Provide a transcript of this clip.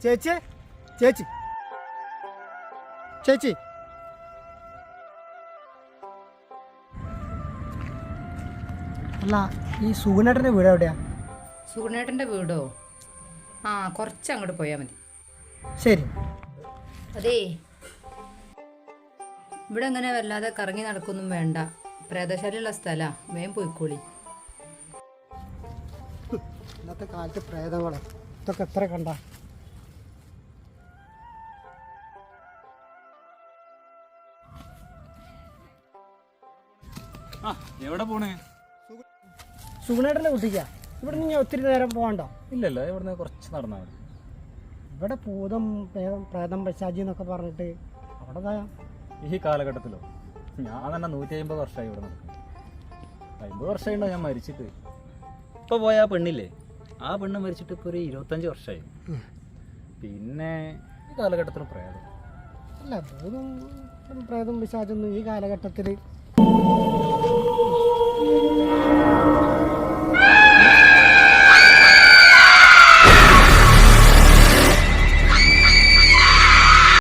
ചേച്ചി ചേച്ചി ചേച്ചി അല്ല ഈ സുഗുണേട്ടൻ്റെ വീട് എവിടെയാ? സുഗുണേട്ടൻ്റെ വീടോ? ആ, കുറച്ച് അങ്ങോട്ട് പോയാൽ മതി. ശരി. അതേ, ഇവിടെ അങ്ങനെ വല്ലാതെ കറങ്ങി നടക്കൊന്നും വേണ്ട. പ്രേതശാലയുള്ള സ്ഥലമാണ്, വേഗം പോയിക്കോളി. ഇന്നത്തെ കാലത്ത് പ്രേതങ്ങളെ ഇതൊക്കെ എത്ര കണ്ട. എവിടെ പോണേ? സുഗുണേട്ടൻ്റെ കുട്ടിക്കാ. ഇവിടെ നിന്ന് ഒത്തിരി നേരം പോകണ്ടോ? ഇല്ലല്ല, ഇവിടുന്ന് കുറച്ച് നടന്നാൽ മതി. ഇവിടെ ഭൂതം പ്രേതം പശാചി എന്നൊക്കെ പറഞ്ഞിട്ട് അവിടെ ഈ കാലഘട്ടത്തിലോ? ഞാൻ തന്നെ 150 വർഷമായി ഇവിടെ നടക്കും. 50 വർഷമായിണ്ടോ ഞാൻ മരിച്ചിട്ട്. ഇപ്പോൾ പോയ ആ പെണ്ണില്ലേ, ആ പെണ്ണ് മരിച്ചിട്ട് ഇപ്പോൾ ഒരു 25 വർഷമായി. പിന്നെ ഈ കാലഘട്ടത്തിൽ പ്രേതം അല്ല, ഭൂതം പ്രേതം പിശാചൊന്നും ഈ കാലഘട്ടത്തിൽ